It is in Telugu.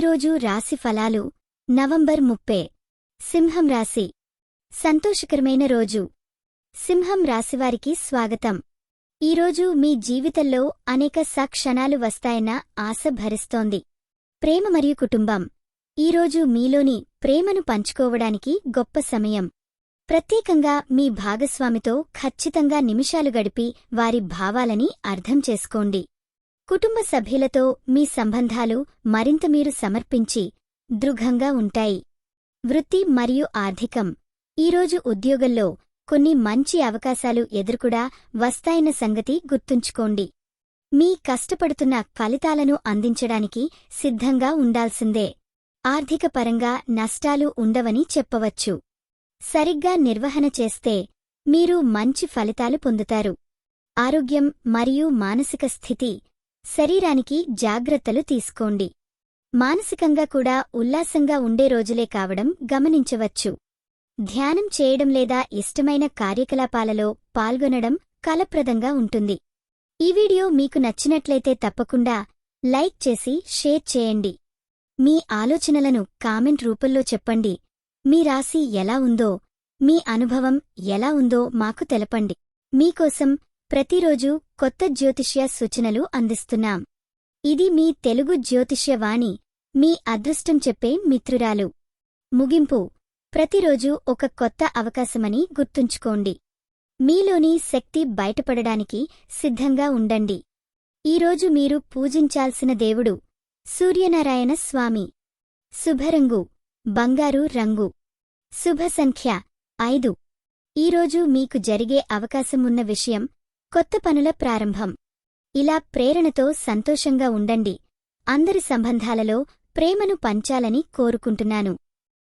ఈరోజు రాశి ఫలాలు నవంబర్ 30 సింహం రాశి సంతోషకరమైన రోజు. సింహం రాశివారికి స్వాగతం. ఈరోజు మీ జీవితంలో అనేక క్షణాలు వస్తాయన్న ఆశ భరిస్తోంది. ప్రేమ మరియు కుటుంబం. ఈరోజు మీలోని ప్రేమను పంచుకోవడానికి గొప్ప సమయం. ప్రత్యేకంగా మీ భాగస్వామితో ఖచ్చితంగా నిమిషాలు గడిపి వారి భావాలని అర్థం చేసుకోండి. కుటుంబ సభ్యులతో మీ సంబంధాలు మరింత మీరు సమర్పించి దృఢంగా ఉంటాయి. వృత్తి మరియు ఆర్థికం. ఈరోజు ఉద్యోగంలో కొన్ని మంచి అవకాశాలు ఎదురుకుడా వస్తాయన్న సంగతి గుర్తుంచుకోండి. మీ కష్టపడుతున్న ఫలితాలను అందించడానికి సిద్ధంగా ఉండాల్సిందే. ఆర్థిక పరంగా నష్టాలు ఉండవని చెప్పవచ్చు. సరిగ్గా నిర్వహణ చేస్తే మీరు మంచి ఫలితాలు పొందుతారు. ఆరోగ్యం మరియు మానసిక స్థితి. శరీరానికి జాగ్రత్తలు తీసుకోండి. మానసికంగా కూడా ఉల్లాసంగా ఉండే రోజులే కావడం గమనించవచ్చు. ధ్యానం చేయడం లేదా ఇష్టమైన కార్యకలాపాలలో పాల్గొనడం ఫలప్రదంగా ఉంటుంది. ఈ వీడియో మీకు నచ్చినట్లయితే తప్పకుండా లైక్ చేసి షేర్ చేయండి. మీ ఆలోచనలను కామెంట్ రూపంలో చెప్పండి. మీ రాశి ఎలా ఉందో, మీ అనుభవం ఎలా ఉందో మాకు తెలపండి. మీకోసం ప్రతిరోజు కొత్త జ్యోతిష్య సూచనలు అందిస్తున్నాం. ఇది మీ తెలుగు జ్యోతిష్య వాణి, మీ అదృష్టం చెప్పే మిత్రురాలు. ముగింపు. ప్రతిరోజు ఒక కొత్త అవకాశమని గుర్తుంచుకోండి. మీలోని శక్తి బయటపడడానికి సిద్ధంగా ఉండండి. ఈరోజు మీరు పూజించాల్సిన దేవుడు సూర్యనారాయణ స్వామి. శుభరంగు బంగారు రంగు. శుభ సంఖ్య 5. ఈరోజు మీకు జరిగే అవకాశం ఉన్న విషయం కొత్త పనుల ప్రారంభం. ఇలా ప్రేరణతో సంతోషంగా ఉండండి. అందరి సంబంధాలలో ప్రేమను పంచాలని కోరుకుంటున్నాను.